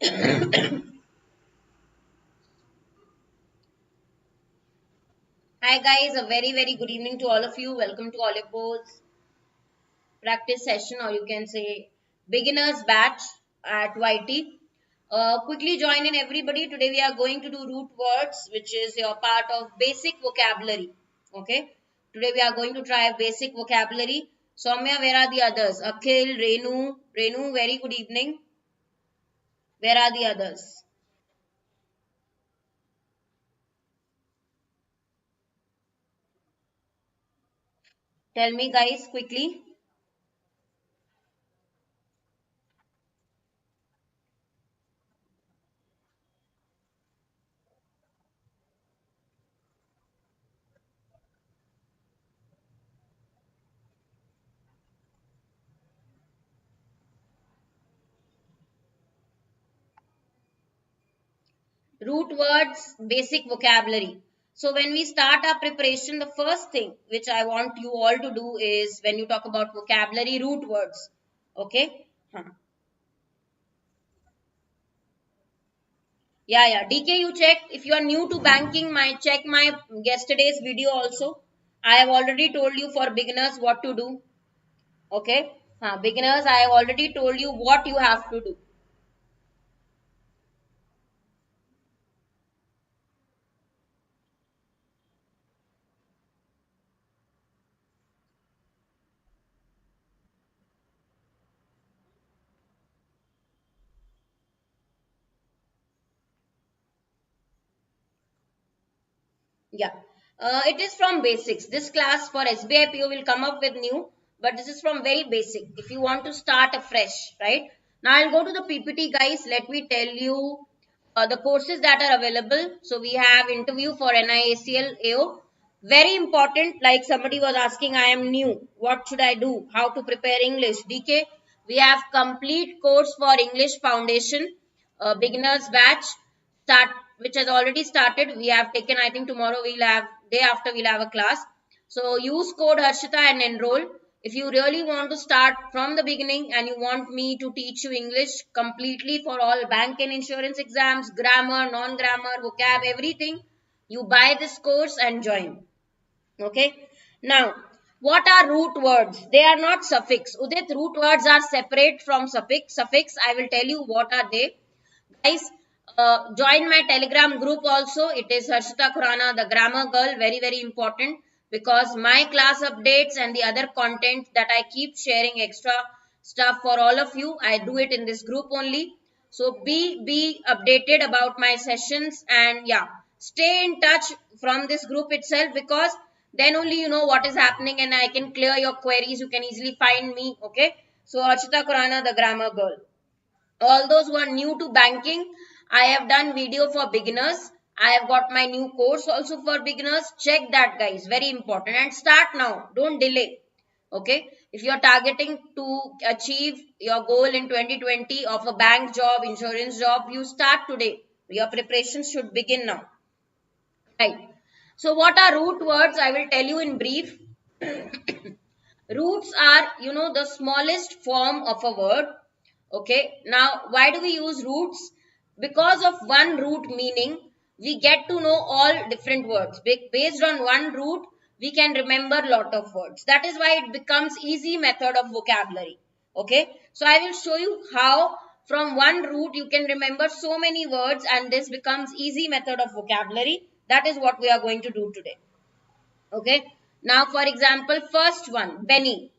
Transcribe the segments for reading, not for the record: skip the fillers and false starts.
Hi guys, a very good evening to all of you. Welcome to Oliveboard's practice session, or you can say beginners batch at YT. Quickly join in everybody. Today we are going to do root words, which is your part of basic vocabulary. Okay. Today we are going to try basic vocabulary. Soumya, where are the others? Akhil, Renu, very good evening. Where are the others? Tell me guys quickly. Root words, basic vocabulary. So when we start our preparation, the first thing which I want you all to do is when you talk about vocabulary, root words. Okay. Yeah. DK, you check. If you are new to banking, check my yesterday's video also. I have already told you for beginners what to do. Okay. Beginners, I have already told you what you have to do. Yeah, it is from basics. This class for SBI PO will come up with new, but this is from very basic. If you want to start afresh, right? Now I'll go to the PPT, guys. Let me tell you the courses that are available. So we have interview for NIACL AO. Very important. Like somebody was asking, I am new. What should I do? How to prepare English? DK, we have complete course for English Foundation, beginners batch start which has already started. We have taken, I think tomorrow we'll have, day after we'll have a class. So use code Harshita and enroll. If you really want to start from the beginning and you want me to teach you English completely for all bank and insurance exams, grammar, non-grammar, vocab, everything, you buy this course and join. Okay. Now, what are root words? They are not suffix. Udit, root words are separate from suffix. Suffix, I will tell you what are they. Guys, join my Telegram group also. It is Harshita Khurana, the grammar girl. Very important, because my class updates and the other content that I keep sharing extra stuff for all of you, I do it in this group only. So be updated about my sessions, and yeah, stay in touch from this group itself, because then only you know what is happening and I can clear your queries. You can easily find me. Okay. So Harshita Khurana, the grammar girl. All those who are new to banking, I have done video for beginners. I have got my new course also for beginners. Check that, guys. Very important. And start now. Don't delay. Okay. If you are targeting to achieve your goal in 2020 of a bank job, insurance job, you start today. Your preparations should begin now. Right. So what are root words? I will tell you in brief. Roots are, the smallest form of a word. Okay. Now, why do we use roots? Because of one root meaning, we get to know all different words. Based on one root, we can remember lot of words. That is why it becomes easy method of vocabulary. Okay. So, I will show you how from one root you can remember so many words, and this becomes easy method of vocabulary. That is what we are going to do today. Okay. Now, for example, first one, Benny.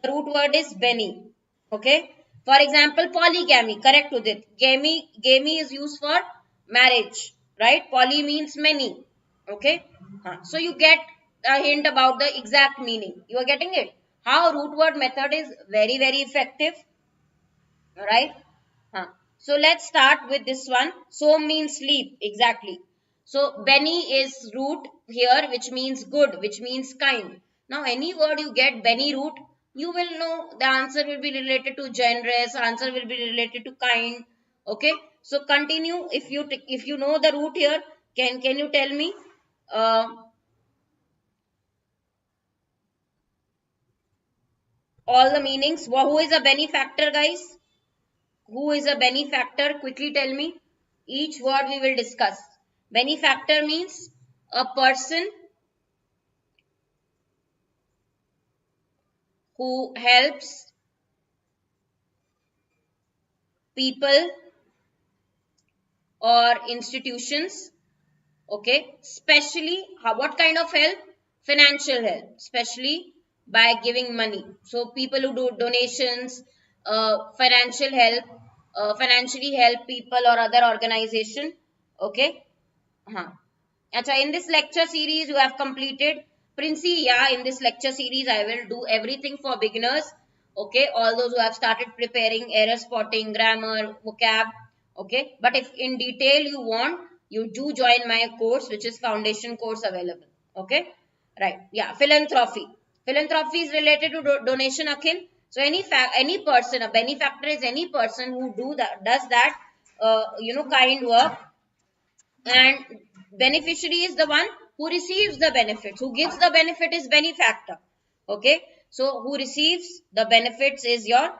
The root word is Benny. Okay. For example, polygamy. Correct with it. Gamy is used for marriage. Right. Poly means many. Okay. So, you get a hint about the exact meaning. You are getting it. How root word method is very effective. Right. So let's start with this one. So means sleep. Exactly. So Benny is root here, which means good, which means kind. Now any word you get Benny root, you will know the answer will be related to generous, answer will be related to kind. Okay. So continue. If you know the root here, can you tell me all the meanings? Who is a benefactor, guys? Who is a benefactor? Quickly tell me. Each word we will discuss. Benefactor means a person who helps people or institutions. Okay, especially what kind of help? Financial help, especially by giving money. So people who do donations, financial help, financially help people or other organization. Okay. Acha, in this lecture series you have completed Princey. Yeah, in this lecture series I will do everything for beginners. Okay, all those who have started preparing error spotting, grammar, vocab. Okay, but if in detail you want, you do join my course, which is foundation course available. Okay, right. Yeah, philanthropy. Philanthropy is related to donation, Akhil. So any person, a benefactor is any person who does that kind work, and beneficiary is the one who receives the benefits. Who gives the benefit is benefactor. Okay, so who receives the benefits is your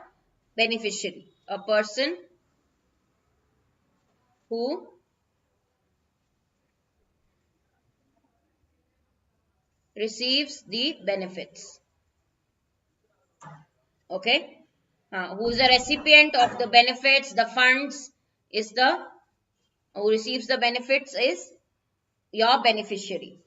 beneficiary, a person who receives the benefits. Okay, who is the recipient of the benefits, the funds, is the who receives the benefits is your beneficiary.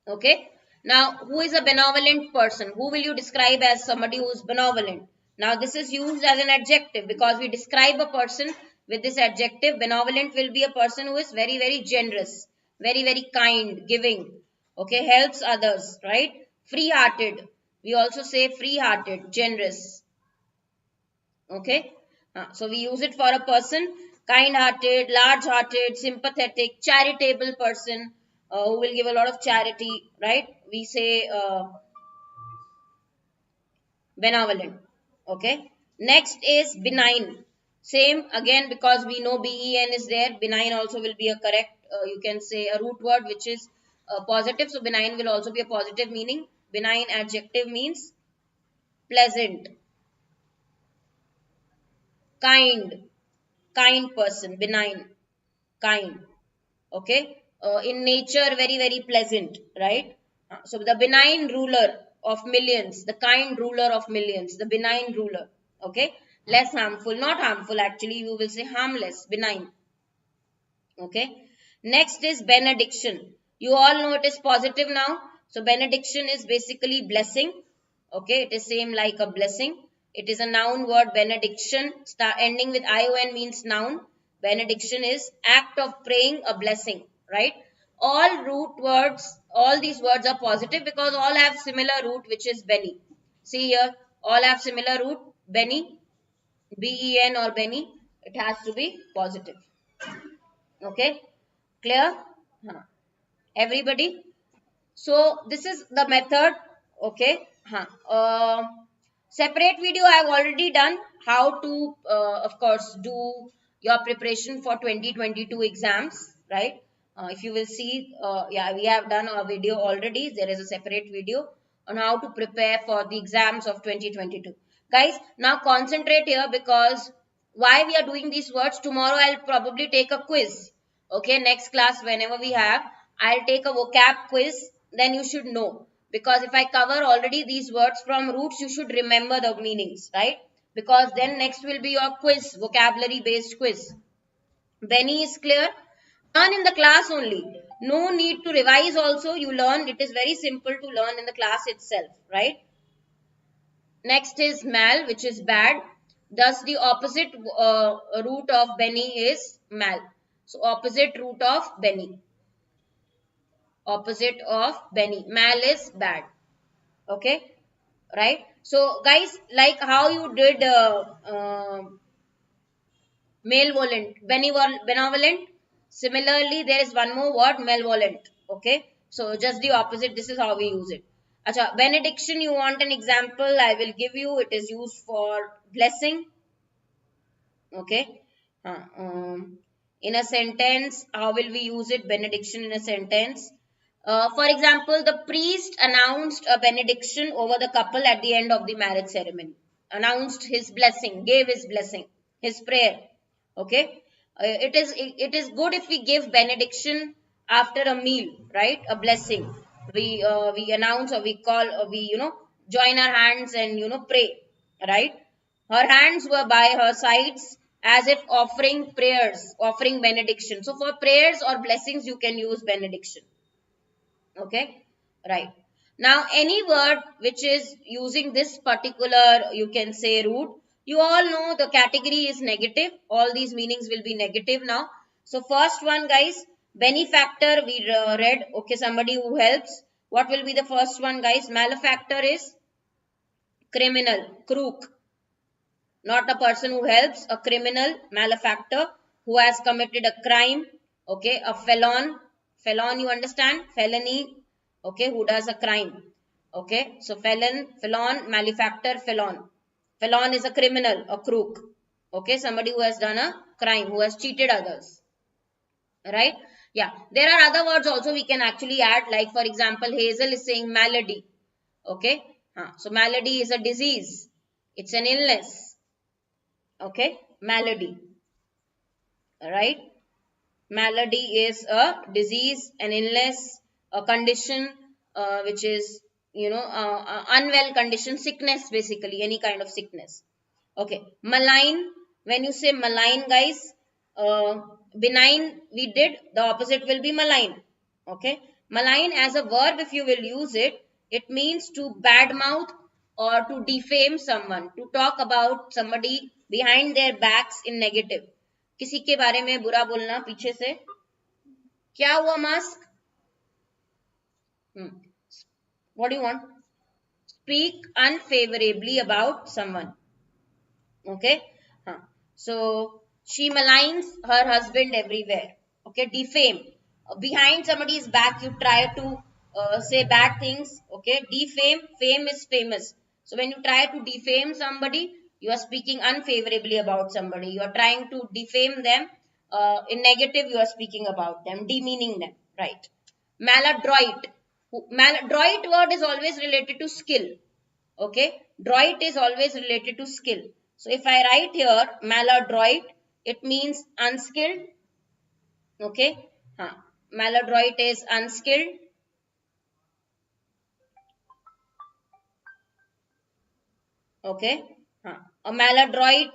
Okay. Now, who is a benevolent person? Who will you describe as somebody who is benevolent? Now, this is used as an adjective because we describe a person with this adjective. Benevolent will be a person who is very, very generous, very, very kind, giving. Okay, helps others, right? Free-hearted. We also say free-hearted, generous. Okay. So we use it for a person, kind-hearted, large-hearted, sympathetic, charitable person who will give a lot of charity, right? We say benevolent. Okay. Next is benign. Same again, because we know BEN is there. Benign also will be a correct, you can say a root word which is positive. So benign will also be a positive meaning. Benign adjective means pleasant, kind person, benign, kind. Okay, in nature very, very pleasant, right? So the benign ruler of millions, the kind ruler of millions, the benign ruler. Okay, less harmful, not harmful, actually you will say harmless, benign. Okay, next is benediction. You all know it is positive now. So benediction is basically blessing. Okay, it is same like a blessing. It is a noun word. Benediction ending with ion means noun. Benediction is act of praying a blessing, right? All root words, all these words are positive because all have similar root, which is Beni. See here, all have similar root, Beni, Ben or Beni. It has to be positive. Okay, clear? Everybody? So this is the method. Okay. Separate video I have already done. How to, of course, do your preparation for 2022 exams, right? If you will see, yeah, we have done a video already. There is a separate video on how to prepare for the exams of 2022. Guys, now concentrate here, because why we are doing these words? Tomorrow I'll probably take a quiz. Okay, next class whenever we have, I'll take a vocab quiz. Then you should know, because if I cover already these words from roots, you should remember the meanings, right? Because then next will be your quiz, vocabulary based quiz. Benny is clear? Learn in the class only. No need to revise also. You learn. It is very simple to learn in the class itself, right? Next is mal, which is bad. Thus, the opposite root of Benny is mal. So, opposite root of Benny. Opposite of Benny. Mal is bad. Okay, right? So, guys, like how you did malevolent, benevolent. Similarly, there is one more word, malevolent. Okay, so just the opposite. This is how we use it. Acha, benediction, you want an example? I will give you. It is used for blessing. Okay. In a sentence, how will we use it? Benediction in a sentence. For example, the priest announced a benediction over the couple at the end of the marriage ceremony. Announced his blessing, gave his blessing. his prayer. Okay, it is good if we give benediction after a meal, right? A blessing. We announce, or we call, or we join our hands and pray, right? Her hands were by her sides as if offering prayers, offering benediction. So for prayers or blessings, you can use benediction. Okay, right. Now any word which is using this particular, you can say, root, you all know the category is negative. All these meanings will be negative now. So first one, guys, benefactor we read. Okay, somebody who helps. What will be the first one, guys? Malefactor is criminal, crook. Not a person who helps, a criminal, malefactor, who has committed a crime. Okay, a felon. Felon, you understand? Felony. Okay, who does a crime. Okay, so felon, malefactor, felon. Felon is a criminal, a crook. Okay, somebody who has done a crime, who has cheated others. Right? Yeah, there are other words also we can actually add, like for example, Hazel is saying malady. Okay, so malady is a disease. It's an illness. Okay, malady. Right? Malady is a disease, an illness, a condition which is unwell condition, sickness, basically any kind of sickness. Okay, malign. When you say malign, guys, benign we did, the opposite will be malign. Okay, malign as a verb, if you will use it, it means to badmouth or to defame someone, to talk about somebody behind their backs in negative. किसी के बारे में बुरा बोलना पीछे से. क्या हुआ mask? What do you want? Speak unfavorably about someone. Okay. So she maligns her husband everywhere. Okay, defame. Behind somebody's back, you try to say bad things. Okay, defame. Fame is famous. So when you try to defame somebody, you are speaking unfavorably about somebody. You are trying to defame them. In negative, you are speaking about them, demeaning them. Right. Maladroit. Maladroit word is always related to skill. Okay, droit is always related to skill. So if I write here maladroit, it means unskilled. Okay, maladroit is unskilled. Okay, a maladroit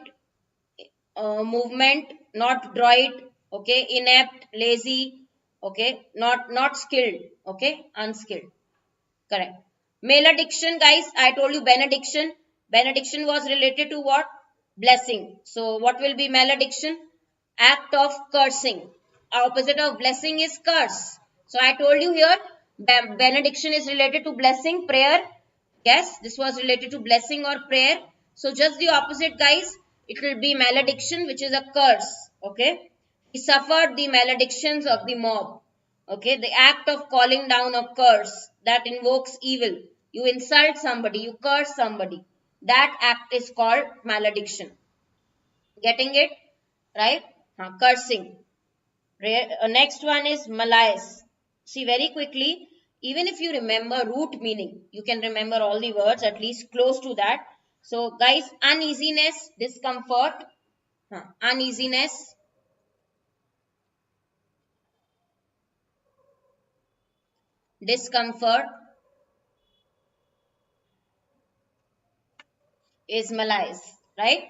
movement, not droit. Okay, inept, lazy. Okay, not skilled. Okay, unskilled. Correct. Malediction, guys, I told you benediction. Benediction was related to what? Blessing. So what will be malediction? Act of cursing. Opposite of blessing is curse. So I told you here, benediction is related to blessing, prayer. Yes, this was related to blessing or prayer. So just the opposite, guys. It will be malediction, which is a curse. Okay. He suffered the maledictions of the mob. Okay, the act of calling down a curse that invokes evil. You insult somebody, you curse somebody. That act is called malediction. Getting it? Right? Cursing. Next one is malaise. See very quickly, even if you remember root meaning, you can remember all the words, at least close to that. So guys, uneasiness, discomfort, uneasiness, discomfort is malaise, right?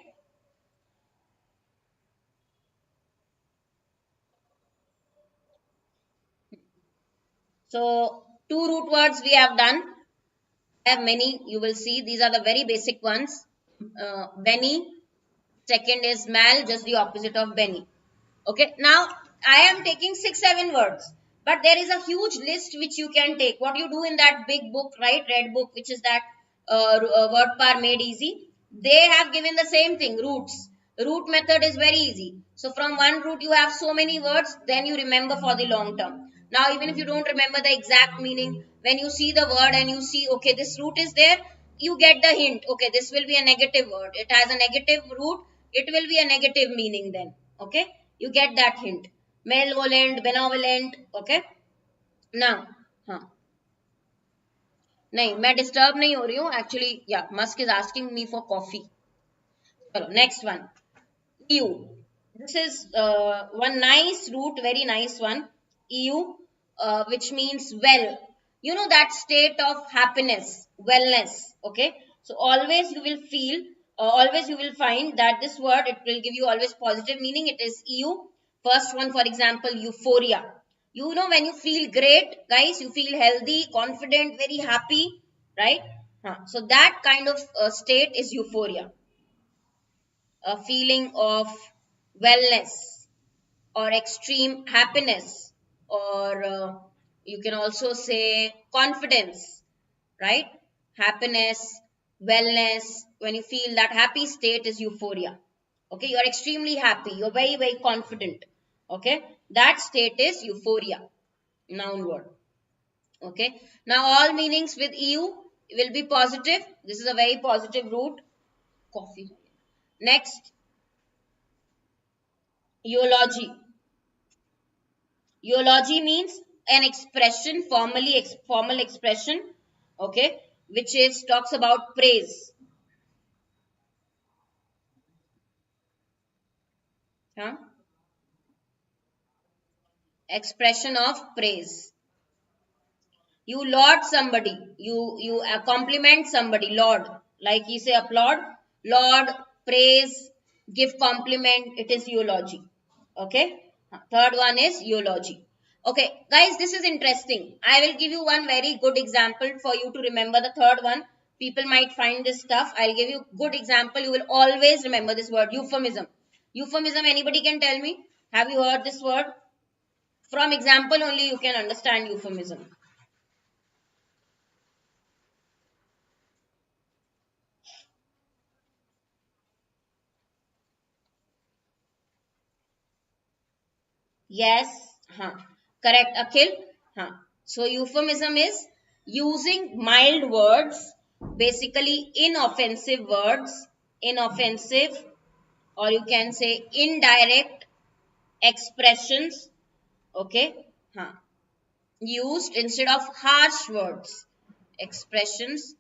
So two root words we have done. I have many, you will see. These are the very basic ones. Benny. Second is mal, just the opposite of Benny. Okay. Now I am taking 6-7 words, but there is a huge list which you can take. What you do in that big book, right? Red book, which is that word par made easy. They have given the same thing, roots. Root method is very easy. So from one root you have so many words, then you remember for the long term. Now even if you don't remember the exact meaning, when you see the word and you see, okay, this root is there, you get the hint. Okay, this will be a negative word. It has a negative root. It will be a negative meaning then. Okay, you get that hint. Malevolent, benevolent. Okay. Now, नहीं मैं disturb नहीं हो रही हूँ actually. Yeah Musk is asking me for coffee. चलो next one. EU. This is one nice root, very nice one. EU, which means well. You know, that state of happiness, wellness. Okay, so always you will feel, always you will find that this word, it will give you always positive meaning. It is EU. First one, for example, euphoria. You know, when you feel great, guys, you feel healthy, confident, very happy, right? So that kind of state is euphoria, a feeling of wellness or extreme happiness, or you can also say confidence, right? Happiness, wellness, when you feel that happy state is euphoria. Okay, you are extremely happy, you're very, very confident. Okay, that state is euphoria, noun word. Okay, now all meanings with EU will be positive. This is a very positive root. Coffee. Next, eulogy. Eulogy means an expression, formal expression, okay, which is talks about praise. Huh? Expression of praise. You laud somebody, you compliment somebody, laud, like you say applaud, laud, praise, give compliment, it is eulogy. Okay, third one is eulogy. Okay, guys, this is interesting. I will give you one very good example for you to remember the third one. People might find this tough. I'll give you good example. You will always remember this word, euphemism. Euphemism, anybody can tell me? Have you heard this word? From example only you can understand euphemism. Yes, correct, Akhil. So euphemism is using mild words, basically inoffensive words, inoffensive, or you can say indirect expressions, okay, used instead of harsh words, expressions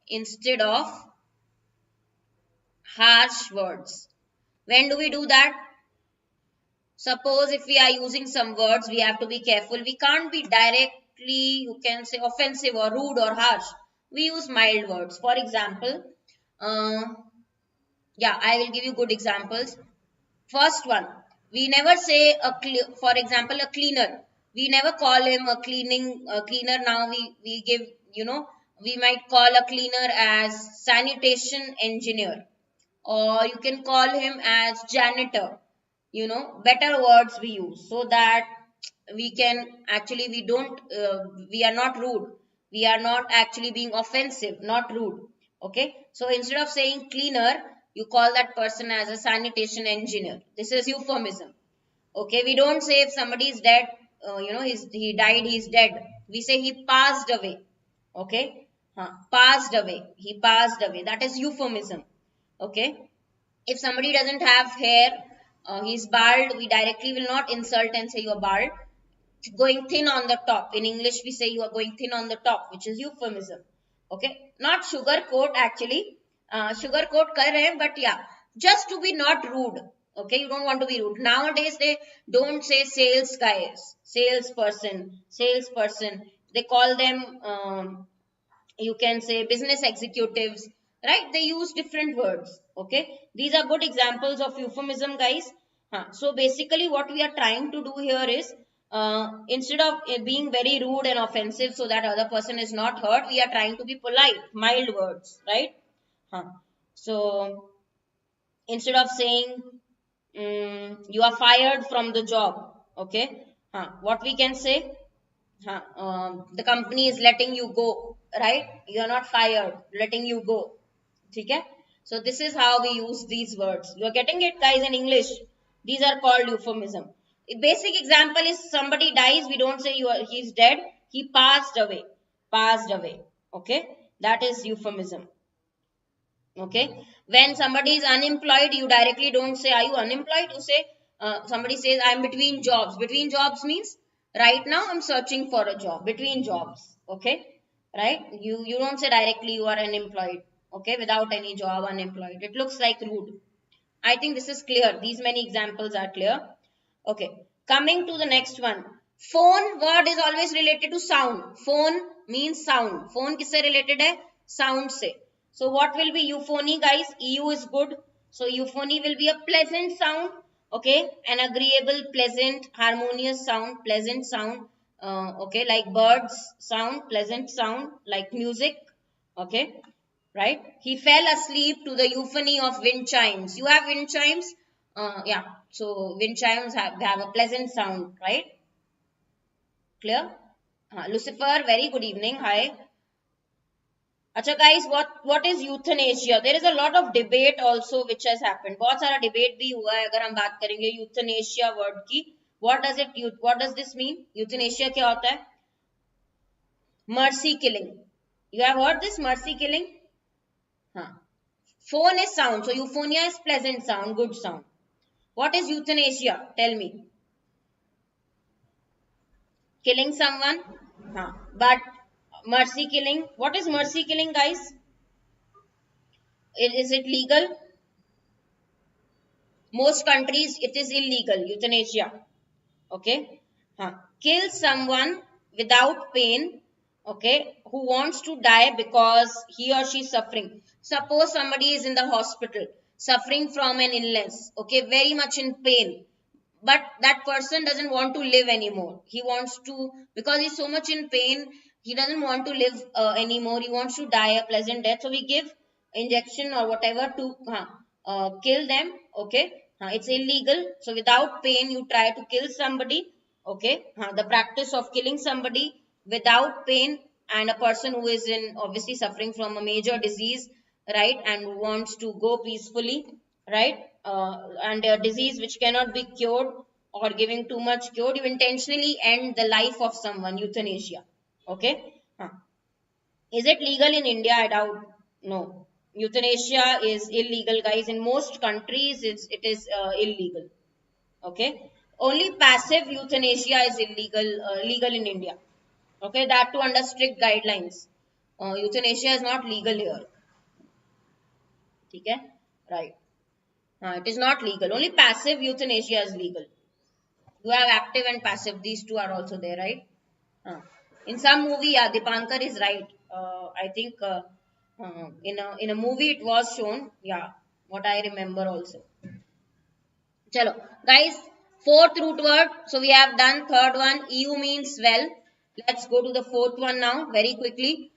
instead of harsh words. When do we do that? Suppose if we are using some words, we have to be careful. We can't be directly, you can say, offensive or rude or harsh. We use mild words. For example, uh, yeah, I will give you good examples. First one, we never say, for example, a cleaner. We never call him a cleaner. Now we give, you know, we might call a cleaner as sanitation engineer, or you can call him as janitor. You know, better words we use so that we can actually, we are not rude, we are not actually being offensive, not rude. Okay, so instead of saying cleaner, you call that person as a sanitation engineer. This is euphemism. Okay, we don't say if somebody is dead, you know, he died, he's dead. We say he passed away. Okay, passed away, he passed away, that is euphemism. Okay, if somebody doesn't have hair, he's bald, we directly will not insult and say you are bald. Going thin on the top, in English we say you are going thin on the top, which is euphemism. Okay, not sugarcoat actually, sugarcoat kar rahe hain, but yeah, just to be not rude. Okay, you don't want to be rude. Nowadays they don't say sales guys, salesperson, they call them you can say business executives, right? They use different words. Okay, these are good examples of euphemism, guys. So basically what we are trying to do here is, instead of being very rude and offensive so that other person is not hurt, we are trying to be polite, mild words, right? So instead of saying you are fired from the job, okay, what we can say, the company is letting you go, right? You are not fired, letting you go. Okay, so this is how we use these words. You are getting it, guys, in English. These are called euphemism. A basic example is somebody dies, we don't say he's dead, he passed away, passed away. Okay, that is euphemism. Okay, when somebody is unemployed, you directly don't say are you unemployed, you say, somebody says I'm between jobs. Between jobs means right now I'm searching for a job, between jobs. Okay, right, you don't say directly you are unemployed. Okay, without any job, unemployed, it looks like rude. I think this is clear. These many examples are clear. Okay. Coming to the next one. Phone word is always related to sound. Phone means sound. Phone किससे related है? Sound से. So what will be euphony, guys? EU is good. So euphony will be a pleasant sound. Okay. An agreeable, pleasant, harmonious sound. Pleasant sound. Okay. Like birds sound. Pleasant sound. Like music. Okay. Right? He fell asleep to the euphony of wind chimes. You have wind chimes? Yeah. So wind chimes have a pleasant sound, right? Clear? Lucifer, very good evening. Hi. Acha guys, what is euthanasia? There is a lot of debate also which has happened. बहुत सारा debate भी हुआ है अगर हम बात करेंगे euthanasia word की. What does this mean? Euthanasia क्या होता है? Mercy killing. You have heard this mercy killing? हाँ. Phone is sound. So euphonia is pleasant sound, good sound. What is euthanasia? Tell me. Killing someone? But mercy killing. What is mercy killing, guys? Is it legal? Most countries it is illegal. Euthanasia. Okay. Kill someone without pain. Okay. Who wants to die because he or she is suffering. Suppose somebody is in the hospital suffering from an illness. Okay. Very much in pain. But that person doesn't want to live anymore. He wants to, because he's so much in pain, he doesn't want to live anymore. He wants to die a pleasant death. So we give injection or whatever to kill them. Okay. It's illegal. So without pain, you try to kill somebody. Okay. The practice of killing somebody without pain, and a person who is in obviously suffering from a major disease, right, and who wants to go peacefully, right, and a disease which cannot be cured or giving too much cured, you intentionally end the life of someone, euthanasia. Okay. Is it legal in India? I doubt. No. Euthanasia is illegal, guys. In most countries, it is illegal. Okay. Only passive euthanasia is legal in India. Okay. That too under strict guidelines. Euthanasia is not legal here. Okay. Right. It is not legal. Only passive euthanasia is legal. You have active and passive. These two are also there, right? In some movie, yeah, Dipankar is right. I think in a movie it was shown. Yeah, what I remember also. Chalo, guys, fourth root word. So we have done third one. EU means well. Let's go to the fourth one now very quickly.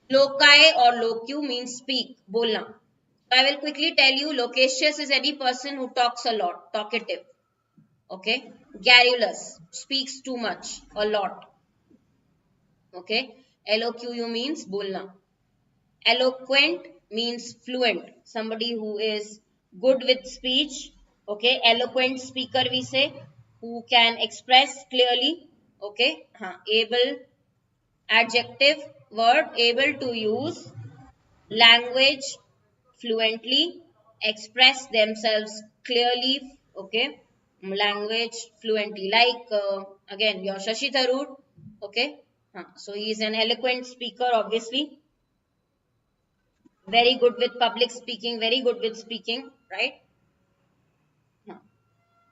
Loci or locu means speak, bolna. I will quickly tell you, loquacious is any person who talks a lot, talkative. Okay. Garrulous, speaks too much, a lot. Okay. Eloquent means bolna. Eloquent means fluent, somebody who is good with speech. Okay. Eloquent speaker we say, who can express clearly. Okay. Able, adjective word, able to use language fluently, express themselves clearly. Okay. Language fluently, like again your Shashi Tharoor. Okay. So he is an eloquent speaker, obviously. Very good with public speaking, very good with speaking, right?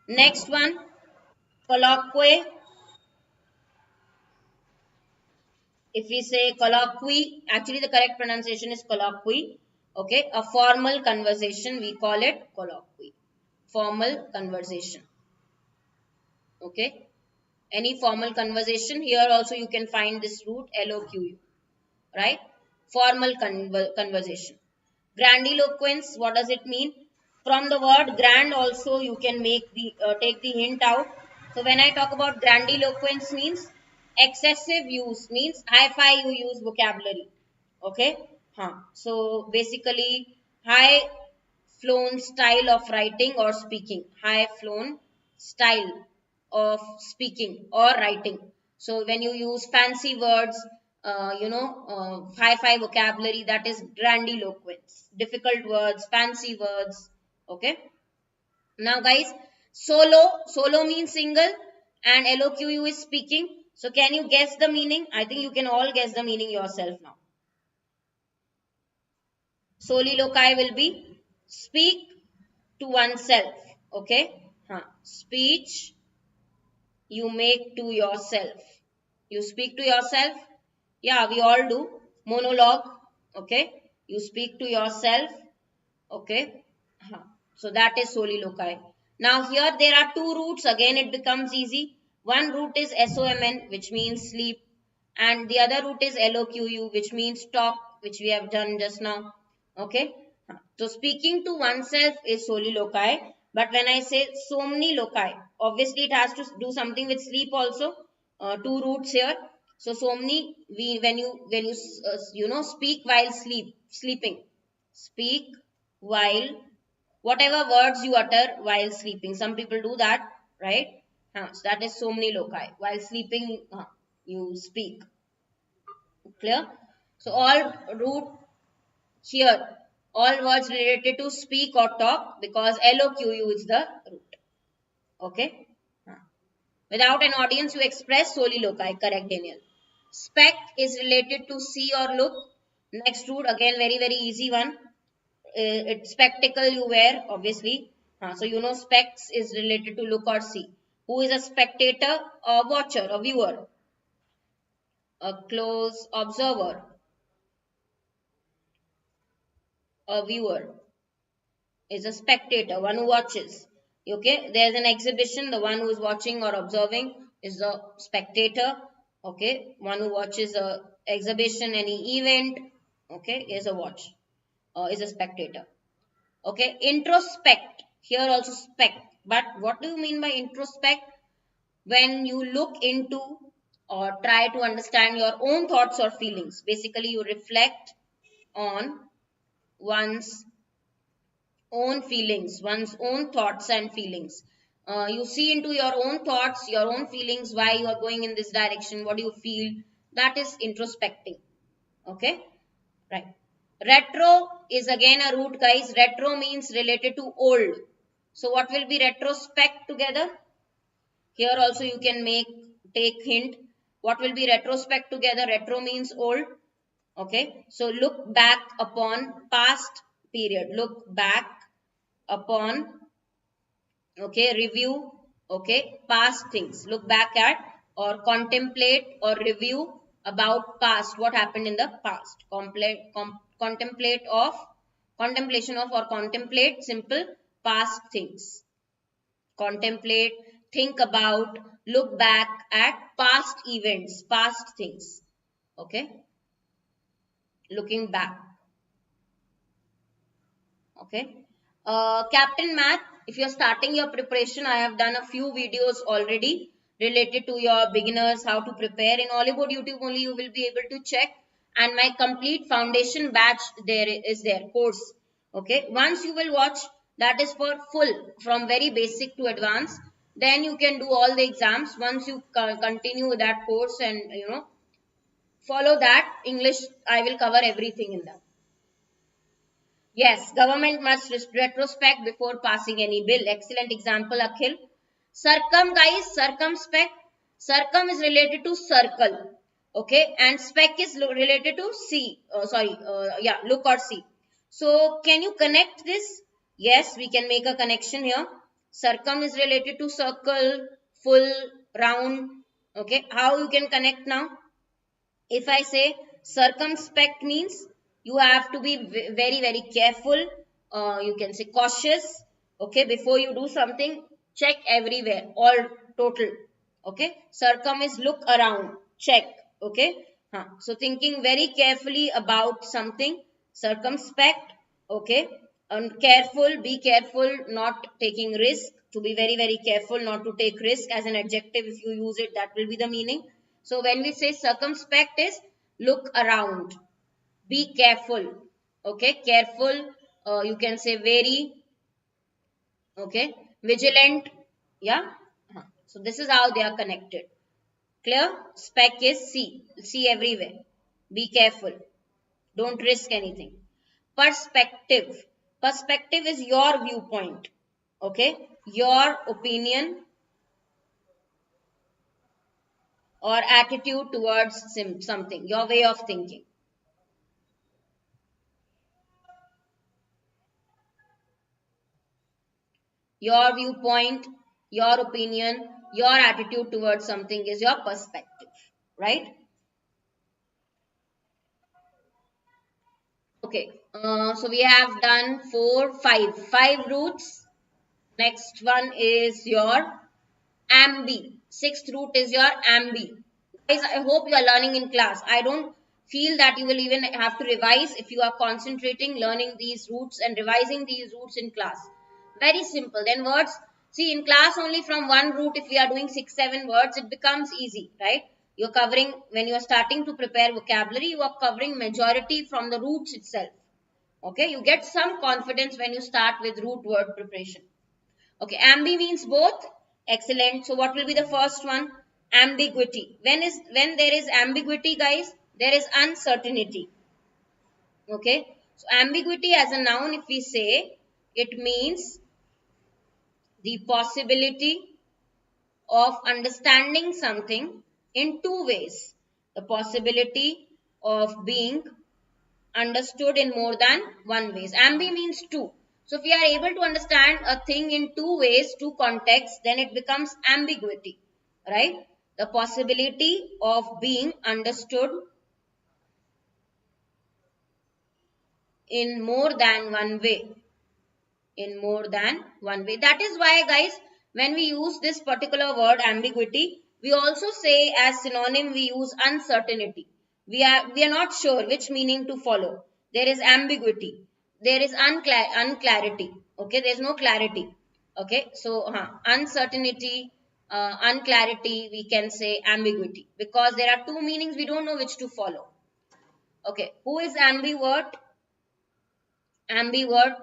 Next one, colloquy. If we say colloquy, actually the correct pronunciation is colloquy. Okay, a formal conversation, we call it colloquy. Formal conversation. Okay, any formal conversation. Here also you can find this root LOQ, right? Formal conversation. Grandiloquence, what does it mean? From the word grand also you can make the take the hint out. So when I talk about grandiloquence means excessive use, means high-fi you use vocabulary. Okay. So basically high flown style of writing or speaking. High flown style of speaking or writing. So when you use fancy words, high-fi vocabulary, that is grandiloquence. Difficult words, fancy words. Okay. Now guys, solo means single and LOQU is speaking. So can you guess the meaning? I think you can all guess the meaning yourself now. Soliloquy will be speak to oneself. Okay. Speech you make to yourself. You speak to yourself. Yeah, we all do. Monologue. Okay. You speak to yourself. Okay. So that is soliloquy. Now here there are two roots. Again it becomes easy. One root is SOMN, which means sleep, and the other root is LOQU, which means talk, which we have done just now. Okay. So speaking to oneself is soliloquy, but when I say somniloquy, obviously it has to do something with sleep also. Two roots here. So somni, when you speak while sleeping, speak while whatever words you utter while sleeping. Some people do that, right? So that is somniloquy. While sleeping, you speak. Clear? So all root here, all words related to speak or talk, because LOQU is the root. Okay? Without an audience, you express soliloquy. Correct, Daniel. Spec is related to see or look. Next root, again, very, very easy one. It's spectacle you wear, obviously. So you know specs is related to look or see. Who is a spectator? A watcher, a viewer, a close observer, a viewer is a spectator, one who watches. Okay, there's an exhibition, the one who is watching or observing is the spectator. Okay, one who watches a exhibition, any event, okay, is a watch, is a spectator. Okay, introspect, here also spec, but what do you mean by introspect? When you look into or try to understand your own thoughts or feelings, basically you reflect on one's own feelings, one's own thoughts and feelings. You see into your own thoughts, your own feelings, why you are going in this direction, what do you feel. That is introspecting. Okay, right. Retro is again a root, guys. Retro means related to old. So what will be retrospect together? Here also you can take hint. What will be retrospect together? Retro means old. Okay, so look back upon past period. Look back upon, okay, review, okay, past things. Look back at or contemplate or review about past, what happened in the past. Contemplation of or contemplate, simple, past things. Contemplate, think about, look back at past events, past things. Okay, looking back. Okay. Captain Math, if you're starting your preparation, I have done a few videos already related to your beginners, how to prepare. In Oliveboard YouTube only you will be able to check, and my complete foundation batch there course. Okay. Once you will watch, that is for full, from very basic to advanced. Then you can do all the exams. Once you continue that course and follow that English, I will cover everything in that. Yes, government must retrospect before passing any bill. Excellent example, Akhil. Circum, guys, circumspect. Circum is related to circle. Okay, and spec is related to see. Look or see. So, can you connect this? Yes, we can make a connection here. Circum is related to circle, full, round. Okay, how you can connect now? If I say circumspect means you have to be very, very careful. You can say cautious. Okay, before you do something, check everywhere, all total. Okay, circum is look around, check. Okay, so thinking very carefully about something, circumspect. Okay, and careful, be careful, not taking risk. To be very, very careful, not to take risk as an adjective. If you use it, that will be the meaning. So when we say circumspect is look around, be careful. Okay, careful. You can say very. Okay, vigilant. Yeah. So this is how they are connected. Clear? Spec is see everywhere. Be careful. Don't risk anything. Perspective. Perspective is your viewpoint. Okay, your opinion or attitude towards something, your way of thinking. Your viewpoint, your opinion, your attitude towards something is your perspective, right? Okay, so we have done five roots. Next one is your ambi. Sixth root is your ambi. Guys, I hope you are learning in class. I don't feel that you will even have to revise if you are concentrating, learning these roots and revising these roots in class. Very simple. Then words. See, in class only from one root, if we are doing 6-7 words, it becomes easy, right? You're covering, when you are starting to prepare vocabulary, you are covering majority from the roots itself. Okay, you get some confidence when you start with root word preparation. Okay, ambi means both. Excellent. So what will be the first one? Ambiguity. When there is ambiguity, guys, there is uncertainty. Okay. So ambiguity as a noun, if we say, it means the possibility of understanding something in two ways. The possibility of being understood in more than one ways. Ambi means two. So if we are able to understand a thing in two ways, two contexts, then it becomes ambiguity, right? The possibility of being understood in more than one way. In more than one way. That is why, guys, when we use this particular word ambiguity, we also say as synonym we use uncertainty. We are not sure which meaning to follow. There is ambiguity. There is unclarity. Okay, there is no clarity. Okay, so uncertainty, unclarity, we can say ambiguity, because there are two meanings, we don't know which to follow. Okay, who is ambivert? Ambivert,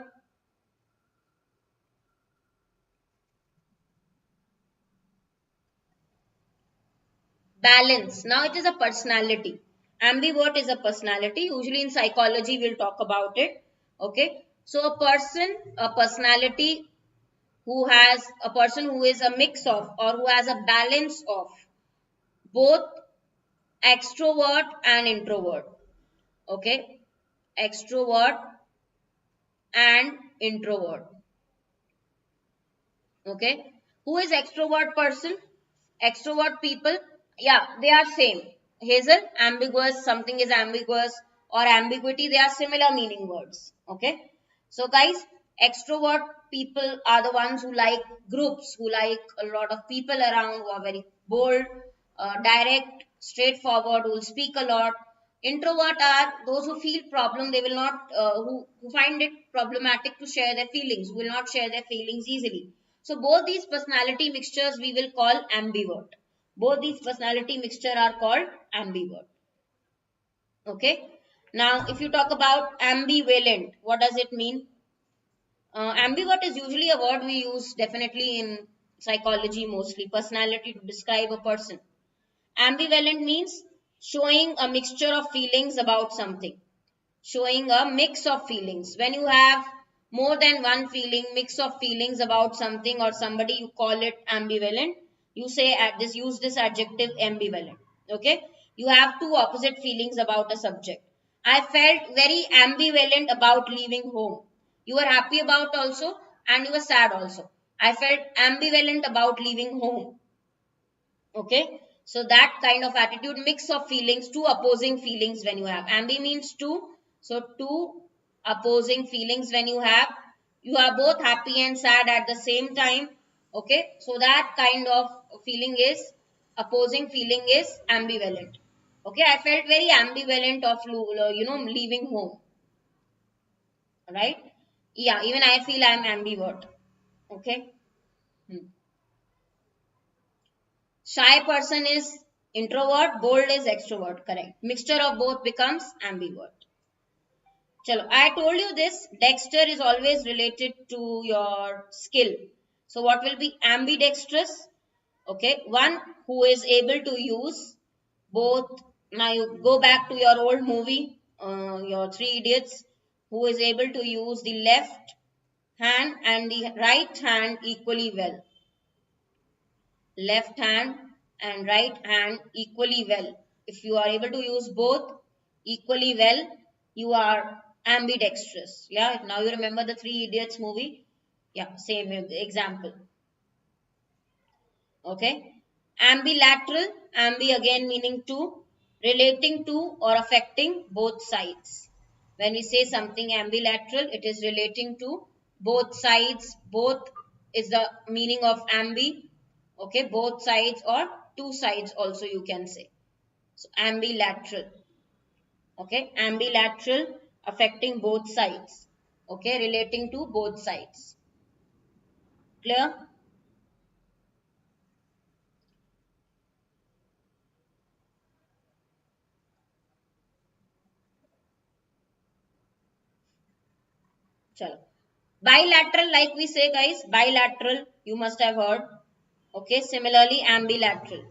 balance. Now it is a personality. Ambivert is a personality. Usually in psychology we'll talk about it. Okay. So a personality a person who is a mix of, or who has a balance of both extrovert and introvert. Okay. Extrovert and introvert. Okay. Who is extrovert person? Extrovert people, yeah, they are same. Hazel, ambiguous, something is ambiguous, or ambiguity, they are similar meaning words. Okay. So guys, extrovert people are the ones who like groups, who like a lot of people around, who are very bold, direct, straightforward, who will speak a lot. Introvert are those who feel problem, they will not, who find it problematic to share their feelings, who will not share their feelings easily. So both these personality mixtures we will call ambivert. Both these personality mixture are called ambivert. Okay. Now, if you talk about ambivalent, what does it mean? Ambivert is usually a word we use definitely in psychology mostly, personality to describe a person. Ambivalent means showing a mixture of feelings about something. Showing a mix of feelings. When you have more than one feeling, mix of feelings about something or somebody, you call it ambivalent. You say use this adjective ambivalent. Okay. You have two opposite feelings about a subject. I felt very ambivalent about leaving home. You were happy about also and you were sad also. I felt ambivalent about leaving home. Okay. So that kind of attitude, mix of feelings, two opposing feelings when you have. Ambi means two. So two opposing feelings when you are both happy and sad at the same time. Okay. So that kind of feeling is, opposing feeling is ambivalent. Okay. I felt very ambivalent of, leaving home. Right. Yeah. Even I feel I am ambivert. Okay. Hmm. Shy person is introvert, bold is extrovert. Correct. Mixture of both becomes ambivert. Chalo, I told you this. Dexter is always related to your skill. So what will be ambidextrous? Okay. One who is able to use both. Now you go back to your old movie, your Three Idiots, who is able to use the left hand and the right hand equally well. Left hand and right hand equally well. If you are able to use both equally well, you are ambidextrous. Yeah, now you remember the Three Idiots movie. Yeah, same example. Okay. Ambilateral, ambi again meaning to, relating to or affecting both sides. When we say something ambilateral, it is relating to both sides. Both is the meaning of ambi. Okay, both sides or two sides also you can say. So ambilateral. Okay, ambilateral affecting both sides. Okay, relating to both sides. Clear? Chalo. Bilateral, like we say, guys, bilateral, you must have heard. Okay, similarly, ambilateral.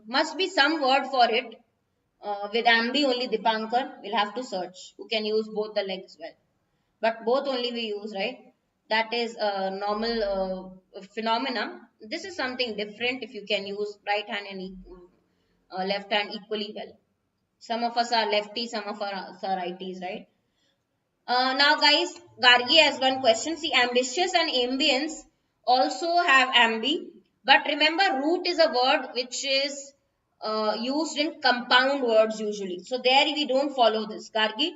Must be some word for it. With ambi only Dipankar will have to search. Who can use both the legs well. But both only we use, right? That is a normal phenomena. This is something different if you can use right hand and left hand equally well. Some of us are lefty, some of us are righties, right? Now, guys, Gargi has one question. See, ambitious and ambience also have ambi, but remember, root is a word which is used in compound words usually. So there we don't follow this. Gargi,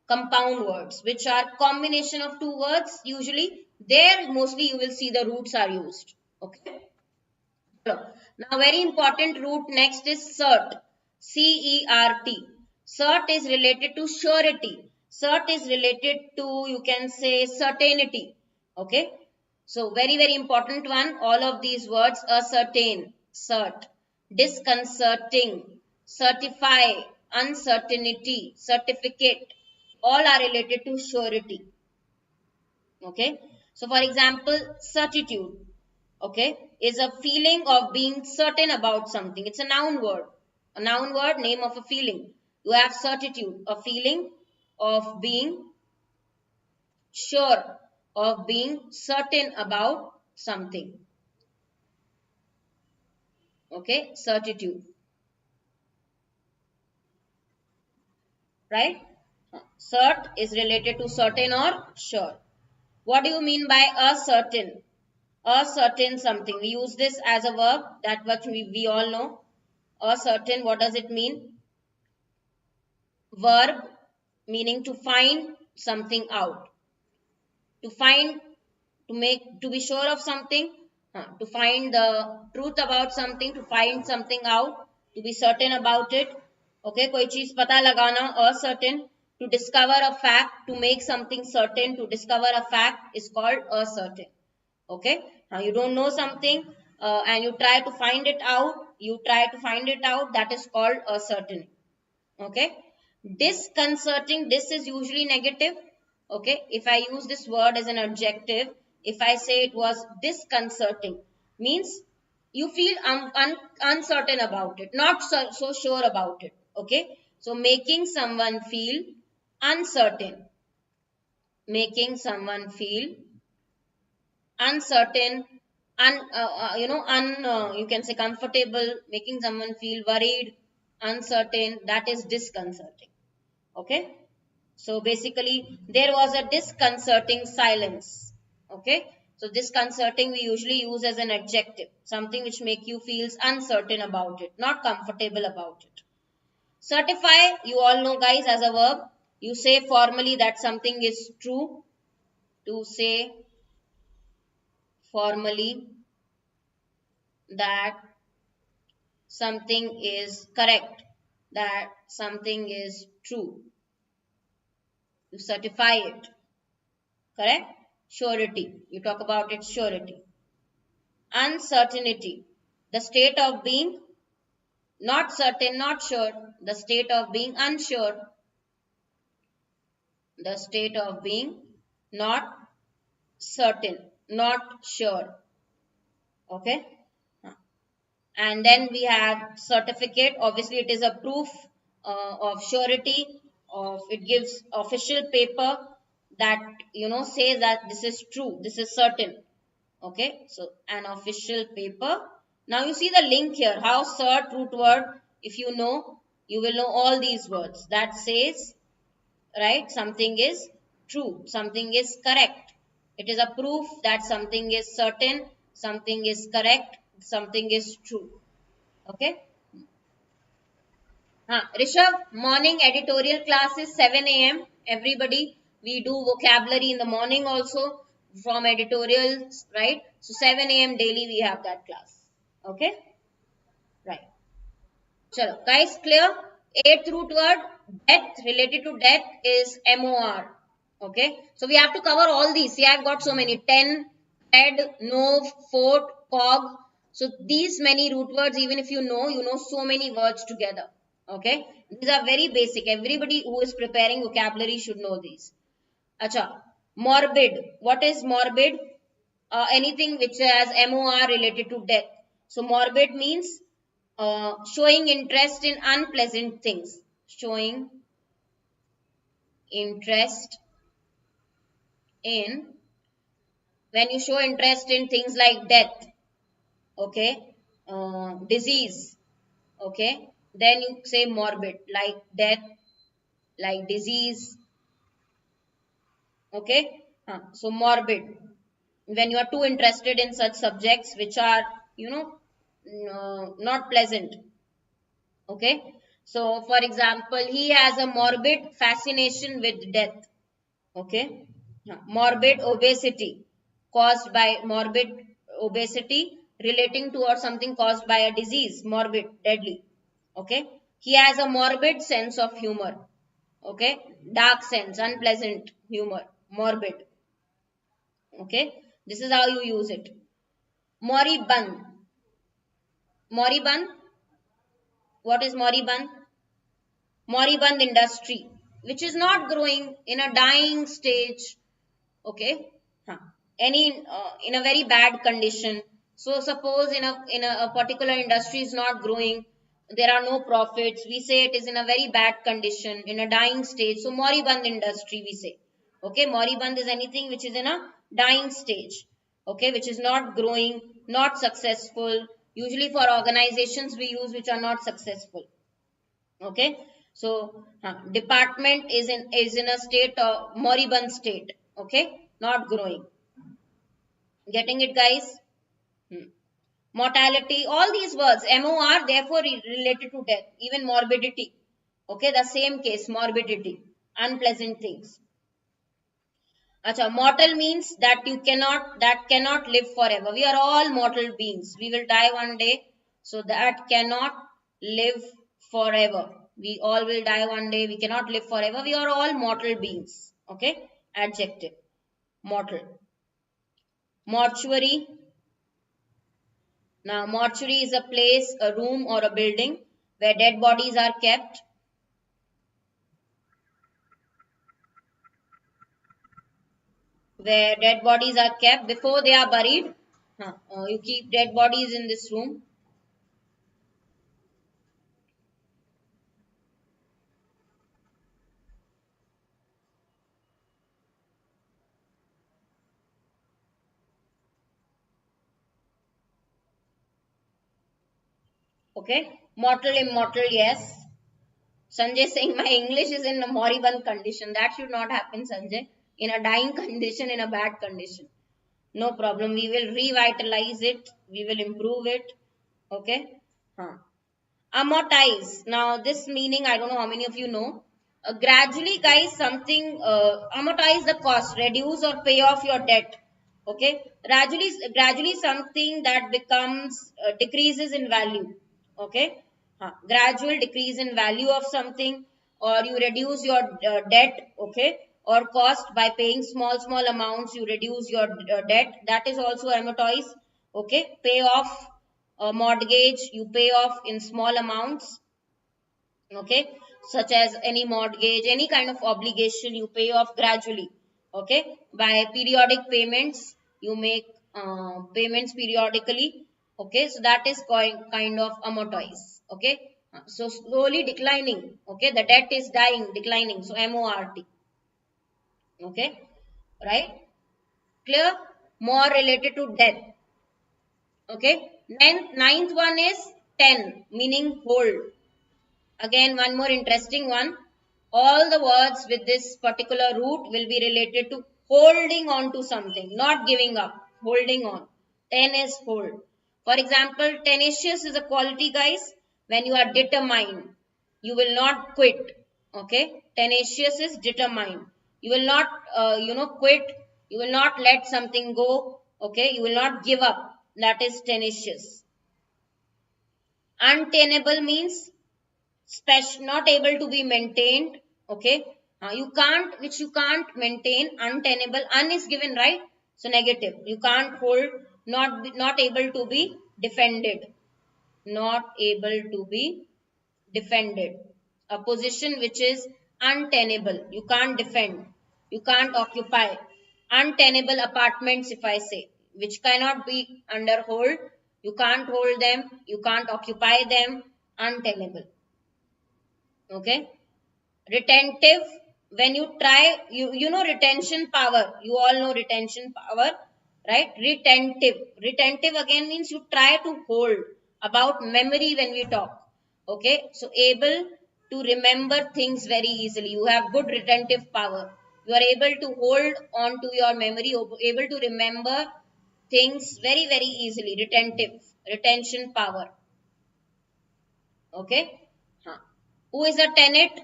compound words, which are combination of two words usually. There mostly you will see the roots are used. Okay. Now, very important root next is cert. C-E-R-T. Cert is related to surety. Cert is related to, you can say, certainty. Okay. So, very, very important one. All of these words, ascertain, cert, disconcerting, certify, uncertainty, certificate. All are related to surety. Okay. So, for example, certitude. Okay, is a feeling of being certain about something. It's a noun word. A noun word, name of a feeling. You have certitude, a feeling of being sure, of being certain about something. Okay, certitude. Right? Cert is related to certain or sure. What do you mean by a certain? A certain something. We use this as a verb, that what we all know. A certain, what does it mean? Verb meaning to find something out, to find, to make, to be sure of something, to find the truth about something, to find something out, to be certain about it. Okay, koi cheez pata lagana, a certain, to discover a fact, to make something certain, to discover a fact is called a certain. Okay, now you don't know something and you try to find it out, that is called a certain. Okay, disconcerting, this is usually negative. Okay, if I use this word as an adjective, if I say it was disconcerting, means you feel uncertain about it, not so sure about it. Okay, so making someone feel uncertain, making someone feel uncertain, you can say comfortable, making someone feel worried, uncertain, that is disconcerting. Okay, so basically there was a disconcerting silence. Okay, so disconcerting we usually use as an adjective, something which make you feels uncertain about it, not comfortable about it. Certify, you all know, guys, as a verb, you say formally that something is true, to say formally that something is correct, that something is true, to certify it. Correct? Surety. You talk about its surety. Uncertainty. The state of being not certain, not sure. The state of being unsure. The state of being not certain, not sure. Okay? And then we have certificate. Obviously, it is a proof of surety. Of it gives official paper that says that this is true, this is certain. Okay, so an official paper. Now you see the link here, how cert root word, if you know, you will know all these words. That says right? Something is true, something is correct. It is a proof that something is certain, something is correct, something is true. Okay. Rishabh, morning editorial class is 7 a.m. Everybody, we do vocabulary in the morning also from editorials, right? So 7 a.m. daily we have that class. Okay, right. Chalo, guys, clear? Eighth root word, death, related to death is MOR. Okay, so we have to cover all these. See, I've got so many 10, head, nov, fort, cog. So these many root words, even if you know so many words together. Okay, these are very basic. Everybody who is preparing vocabulary should know these. Acha, morbid. What is morbid? Anything which has MOR related to death. So morbid means showing interest in unpleasant things. Showing interest in, when you show interest in things like death, okay, disease, okay, then you say morbid, like death, like disease, okay. So morbid, when you are too interested in such subjects which are, not pleasant. Okay, so for example, he has a morbid fascination with death. Okay, morbid obesity, caused by morbid obesity, relating to or something caused by a disease, morbid, deadly. Okay, he has a morbid sense of humor. Okay, dark sense, unpleasant humor, morbid. Okay, this is how you use it. Moribund. Moribund. What is moribund? Moribund industry, which is not growing, in a dying stage. Okay, any in a very bad condition. So suppose in a particular industry is not growing, there are no profits, we say it is in a very bad condition, in a dying stage. So moribund industry we say. Okay, moribund is anything which is in a dying stage, okay, which is not growing, not successful. Usually for organizations we use which are not successful. Okay, so department is in a state of moribund state. Okay, not growing. Getting it, guys? Mortality, all these words MOR therefore related to death. Even morbidity, okay, the same case, morbidity, unpleasant things. Acha, mortal means that cannot live forever. We are all mortal beings, we will die one day. So that cannot live forever. We all will die one day, we cannot live forever. We are all mortal beings. Okay, adjective, mortal. Mortuary. Now mortuary is a place, a room or a building where dead bodies are kept. Where dead bodies are kept before they are buried. You keep dead bodies in this room. Okay, mortal, immortal, yes. Sanjay saying my English is in a moribund condition. That should not happen, Sanjay. In a dying condition, in a bad condition. No problem. We will revitalize it. We will improve it. Okay. Amortize. Now, this meaning, I don't know how many of you know. Gradually, guys, something, amortize the cost, reduce or pay off your debt. Okay. Gradually something that becomes, decreases in value. Okay. Gradual decrease in value of something, or you reduce your debt. Okay. Or cost by paying small amounts, you reduce your debt. That is also amortize. Okay. Pay off a mortgage, you pay off in small amounts. Okay, such as any mortgage, any kind of obligation you pay off gradually. Okay, by periodic payments, you make payments periodically. Okay, so that is kind of amortize. Okay, so slowly declining. Okay, the debt is dying, declining, so MORT. Okay, right, clear? More related to death. Okay, ninth one is 10, meaning hold. Again, one more interesting one. all the words with this particular root will be related to holding on to something, not giving up, holding on. Ten is hold. For example, tenacious is a quality, guys. When you are determined, you will not quit. Okay, tenacious is determined. You will not, quit. You will not let something go. Okay, you will not give up. That is tenacious. Untenable means not able to be maintained. Okay, you can't, which you can't maintain. Untenable, un is given, right? So negative, you can't hold. Not able to be defended, not able to be defended. A position which is untenable, you can't defend, you can't occupy. Untenable apartments, if I say, which cannot be under hold, you can't hold them, you can't occupy them. Untenable. Okay, retentive, when you try, you know retention power, you all know retention power, right? Retentive again means you try to hold. About memory when we talk, okay, so able to remember things very easily, you have good retentive power, you are able to hold on to your memory, able to remember things very very easily. Retention power. Okay. Who is a tenant?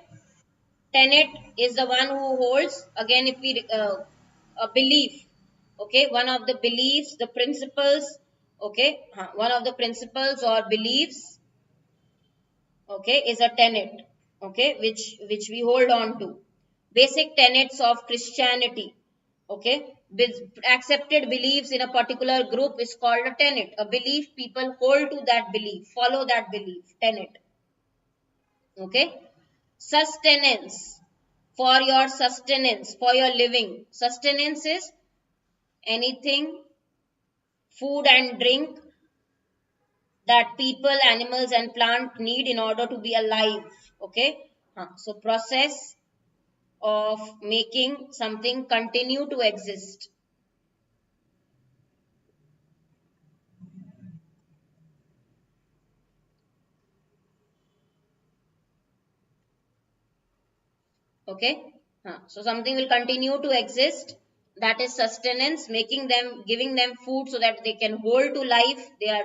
Tenet is the one who holds, again if we a belief. Okay, one of the beliefs, the principles. Okay, one of the principles or beliefs, okay, is a tenet. Okay, which we hold on to. Basic tenets of Christianity. Okay, accepted beliefs in a particular group is called a tenet. A belief, people hold to that belief, follow that belief. Tenet. Okay. Sustenance, for your sustenance, for your living. Sustenance is anything, food and drink, that people, animals and plant need in order to be alive. Okay, so process of making something continue to exist. Okay, so something will continue to exist, that is sustenance, making them, giving them food so that they can hold to life. They are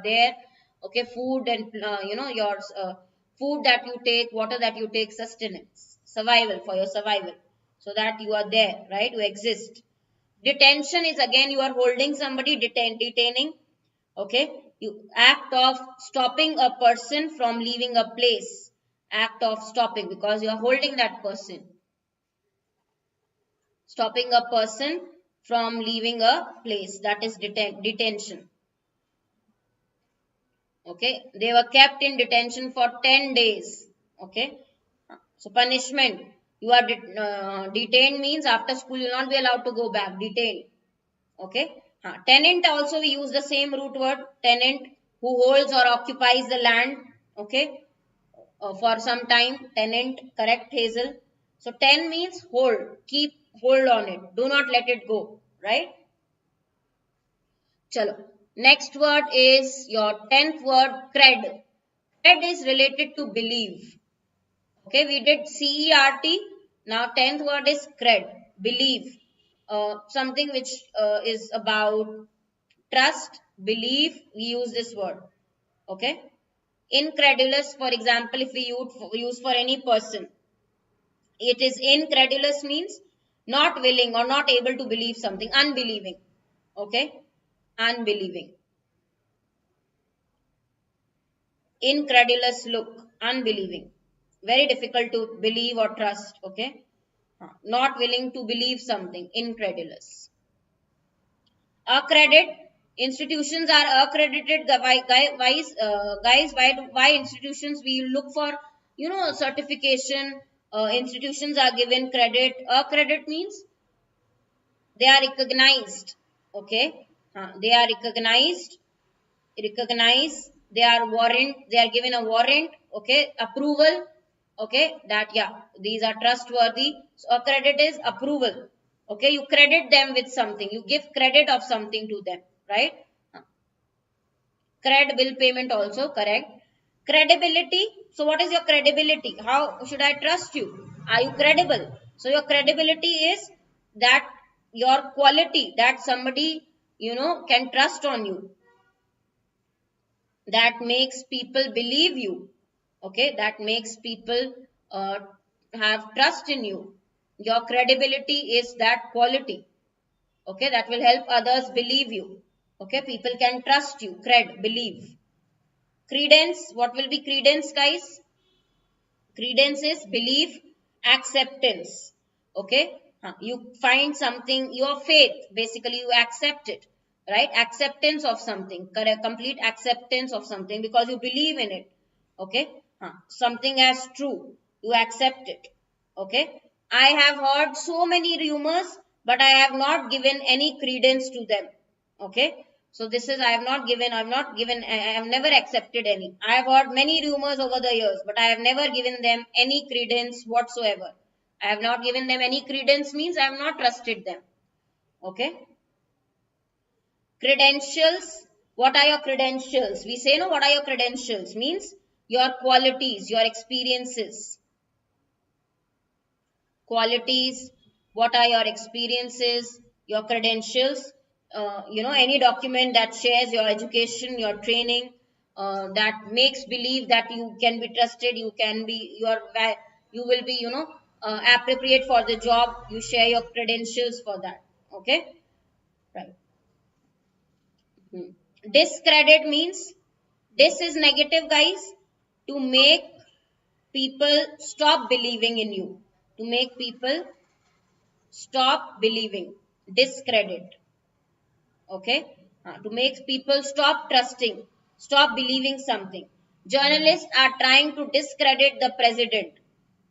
there. Okay, food and your food that you take, water that you take, sustenance, survival, for your survival, so that you are there, right, you exist. Detention is again you are holding somebody, detaining. Okay, you act of stopping a person from leaving a place, act of stopping, because you are holding that person, stopping a person from leaving a place, that is detention. Okay, they were kept in detention for 10 days. Okay, so punishment, you are detained means after school you will not be allowed to go back, detained. Okay, tenant also we use the same root word, tenant, who holds or occupies the land. Okay, for some time, tenant, correct Hazel. So 10 means hold, keep hold on it, do not let it go, right? Chalo. Next word is your 10th word, cred. Cred is related to believe. Okay, we did CERT. Now 10th word is cred, believe. Something which is about trust, belief, we use this word. Okay. Incredulous, for example, if we use for any person, it is incredulous means not willing or not able to believe something, unbelieving. Okay, unbelieving. Incredulous look, unbelieving. Very difficult to believe or trust. Okay, not willing to believe something, incredulous. Accredit, institutions are accredited. Guys, why institutions we look for, certification. Institutions are given credit. Accredit means they are recognized. Okay, they are recognized. They are warrant. They are given a warrant. Okay, approval. Okay, that yeah, these are trustworthy. So accredit is approval. Okay, you credit them with something. You give credit of something to them, right? Cred, bill payment also correct. Credibility, So what is your credibility? How should I trust you? Are you credible? So your credibility is that your quality, that somebody, can trust on you, that makes people believe you. Okay, that makes people uh, have trust in you. Your credibility is that quality. Okay, that will help others believe you. Okay, people can trust you. Believe. Credence, what will be credence, guys? Credence is belief, acceptance. Okay, you find something, your faith, basically you accept it, right? Acceptance of something, correct, complete acceptance of something because you believe in it. Okay, something as true, you accept it. Okay, I have heard so many rumors, but I have not given any credence to them. Okay, so this is, I have never accepted any. I have heard many rumors over the years, but I have never given them any credence whatsoever. I have not given them any credence means I have not trusted them. Okay. Credentials. What are your credentials? We say, no, what are your credentials? Means your qualities, your experiences. Qualities, what are your experiences, your credentials, any document that shares your education, your training, that makes believe that you can be trusted, you will be, appropriate for the job, you share your credentials for that. Okay, right. Discredit means, this is negative, guys, to make people stop believing in you, to make people stop believing. Discredit. Okay, to make people stop trusting, stop believing something. Journalists are trying to discredit the president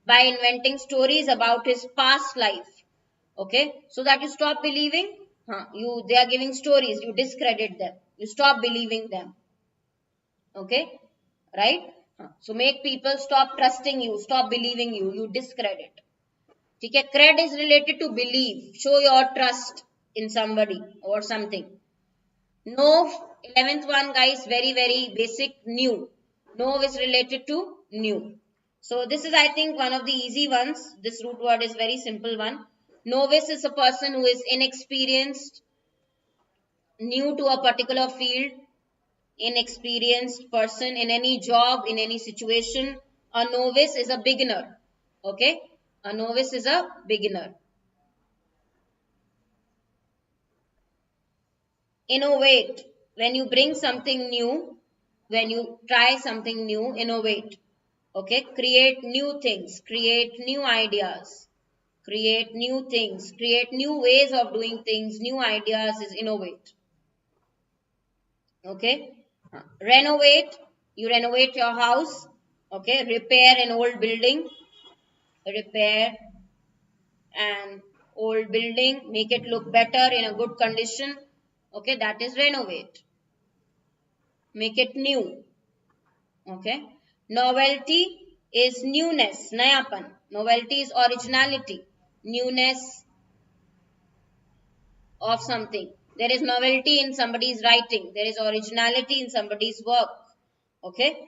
by inventing stories about his past life. Okay, so that you stop believing. They are giving stories, you discredit them, you stop believing them. Okay, right. So make people stop trusting you, stop believing you, you discredit. ठीक है, cred is related to believe, show your trust in somebody or something. No, 11th one, guys, very very basic. New. No is related to new. So this is, I think, one of the easy ones. This root word is very simple one. Novice is a person who is inexperienced, new to a particular field. Inexperienced person in any job, in any situation. A novice is a beginner. Okay, a novice is a beginner. Innovate, when you bring something new, when you try something new, innovate. Okay, create new things, create new ideas, create new things, create new ways of doing things, new ideas is innovate. Okay, renovate, you renovate your house. Okay, repair an old building, repair an old building, make it look better, in a good condition. Okay, that is renovate. Make it new. Okay, novelty is newness, nayapan. Novelty is originality, newness of something. There is novelty in somebody's writing, there is originality in somebody's work. Okay,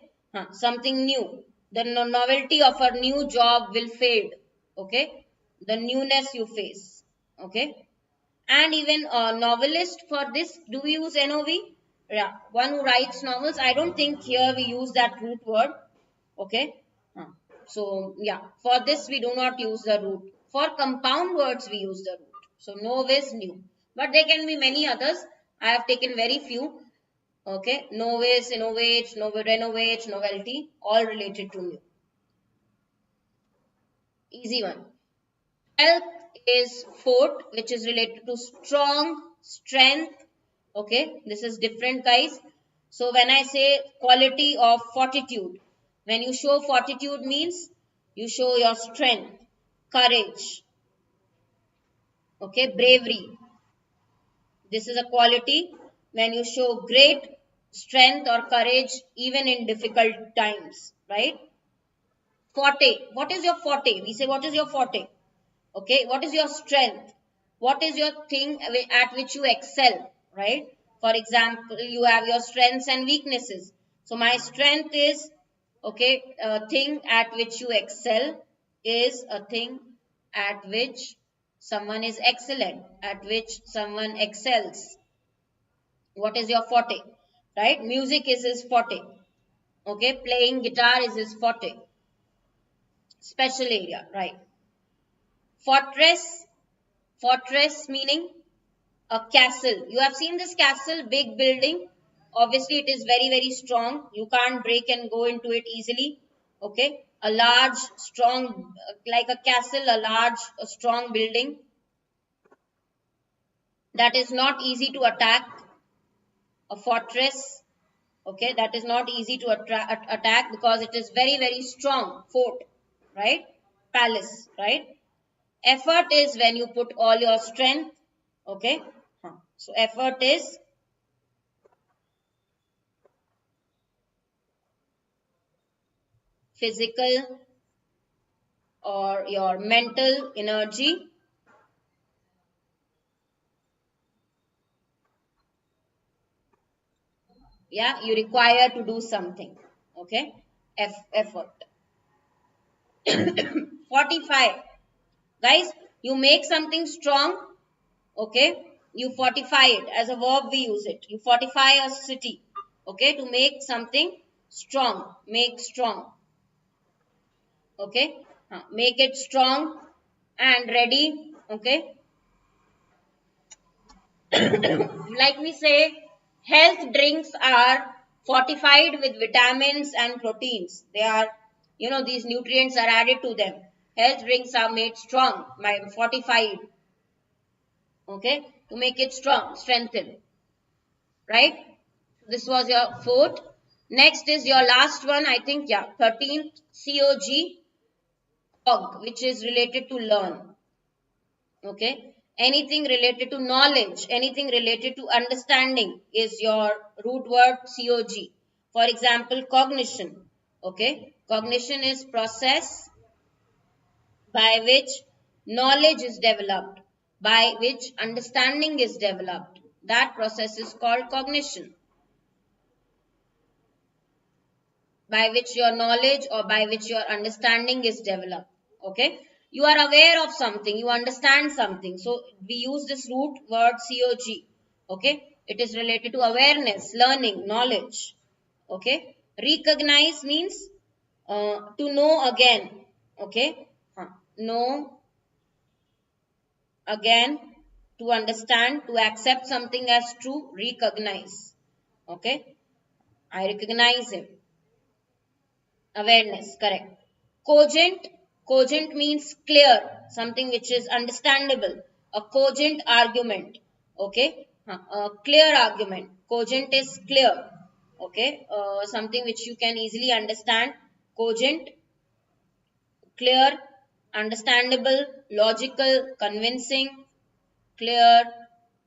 something new. The novelty of a new job will fade. Okay, the newness you face. Okay, and even a novelist, for this, do we use NOV? Yeah, one who writes novels. I don't think here we use that root word. Okay, so yeah, for this we do not use the root. For compound words we use the root. So novice, new, but there can be many others. I have taken very few. Okay, novice, innovate, renovate, novelty, all related to new. Easy one. Health is fort, which is related to strong, strength. Okay, this is different, guys. So when I say quality of fortitude, when you show fortitude means you show your strength, courage. Okay, bravery. This is a quality when you show great strength or courage even in difficult times, right? Forte. What is your forte? We say, what is your forte? Okay, what is your strength? What is your thing at which you excel, right? For example, you have your strengths and weaknesses. So my strength is Okay, a thing at which you excel is a thing at which someone is excellent, at which someone excels. What is your forte? Right? Music is his forte. Okay, playing guitar is his forte. Special area, right? Fortress, fortress meaning a castle. You have seen this castle, big building. Obviously, it is very, very strong. You can't break and go into it easily. Okay. A large, strong, like a castle, a large, a strong building that is not easy to attack. A fortress. Okay. That is not easy to attack because it is very, very strong. Fort. Right. Palace. Right. Effort is when you put all your strength. Okay. So effort is physical or your mental energy. Yeah, you require to do something. Okay. Effort. 45. Guys, you make something strong. Okay. You fortify it. As a verb we use it. You fortify a city. Okay. To make something strong. Make strong. Okay. Make it strong and ready. Okay. Like we say, health drinks are fortified with vitamins and proteins. They are, these nutrients are added to them. Health drinks are made strong, fortified, okay, to make it strong, strengthen, right? This was your fourth. Next is your last one, I think, yeah, 13th, COG, COG, which is related to learn. Okay, anything related to knowledge, anything related to understanding is your root word COG. For example, cognition. Okay, cognition is process by which knowledge is developed, by which understanding is developed. That process is called cognition. By which your knowledge or by which your understanding is developed. Okay, you are aware of something, you understand something, so we use this root word COG. Okay, it is related to awareness, learning, knowledge. Okay, recognize means to know again. Okay, know again, to understand, to accept something as true. Recognize. Okay, I recognize him. Awareness, correct. Cogent, cogent means clear, something which is understandable. A cogent argument, okay. A clear argument. Cogent is clear, okay. Something which you can easily understand. Cogent, clear, understandable, logical, convincing, clear,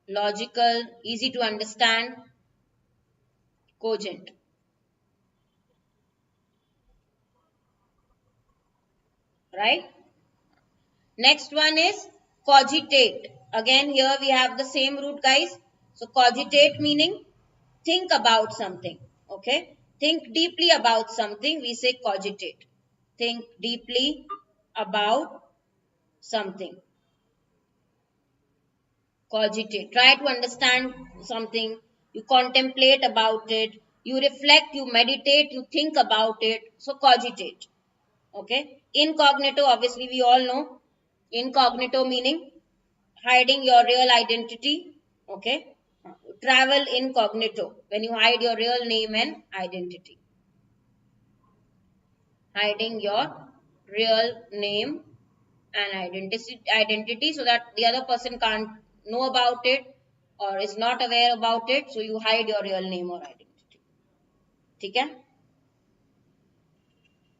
logical, easy to understand. Cogent, right? Next one is cogitate. Again, here we have the same root, guys. So cogitate meaning think about something. Okay. Think deeply about something. We say cogitate. Think deeply about something. Cogitate. Try to understand something. You contemplate about it. You reflect, you meditate, you think about it. So cogitate. Okay. Incognito, obviously we all know. Incognito meaning hiding your real identity. Okay. Travel incognito, when you hide your real name and identity. Hiding your real name and identity so that the other person can't know about it or is not aware about it. So you hide your real name or identity. Okay?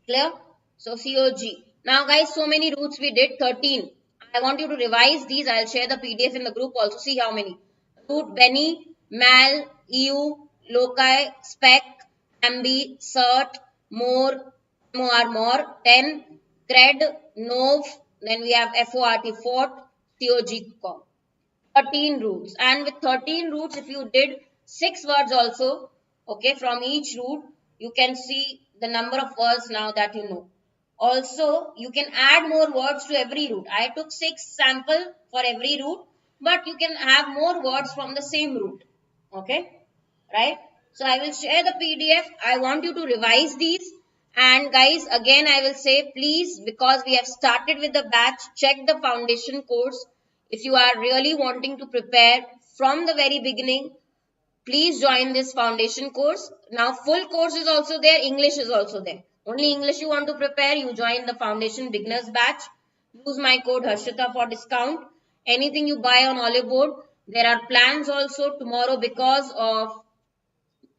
Clear? So COG. Now guys, so many roots we did, 13. I want you to revise these. I'll share the PDF in the group also. See how many. Root, Benny, Mal, EU, Loci, Spec, Ambi, Cert, More, more, 10, Cred, Nov, then we have FORT, Fort, COG, Com. 13 roots. And with 13 roots, if you did 6 words also, okay, from each root, you can see the number of words now that you know. Also, you can add more words to every root. I took 6 sample for every root, but you can have more words from the same root. Okay, right? So I will share the PDF. I want you to revise these. And guys, again, I will say, please, because we have started with the batch, check the foundation course. If you are really wanting to prepare from the very beginning, please join this foundation course. Now, full course is also there. English is also there. Only English you want to prepare, you join the foundation beginners batch. Use my code Harshita for discount. Anything you buy on Oliveboard, there are plans also tomorrow because of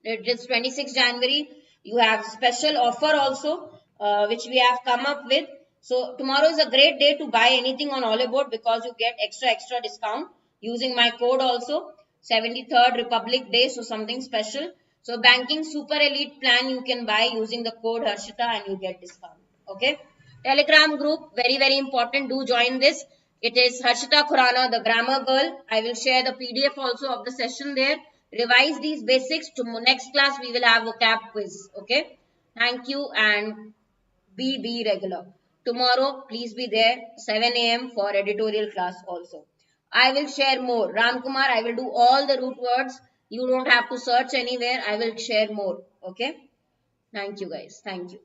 it is 26 January. You have special offer also, which we have come up with. So tomorrow is a great day to buy anything on Oliveboard because you get extra discount using my code also. 73rd Republic Day, so something special. So banking super elite plan you can buy using the code Harshita and you get discount. Okay. Telegram group, very important. Do join this. It is Harshita Khurana, the grammar girl. I will share the PDF also of the session there. Revise these basics. To next class we will have vocab quiz. Okay. Thank you and be regular. Tomorrow please be there 7 a.m. for editorial class also. I will share more. Ramkumar, I will do all the root words. You don't have to search anywhere. I will share more. Okay. Thank you guys. Thank you.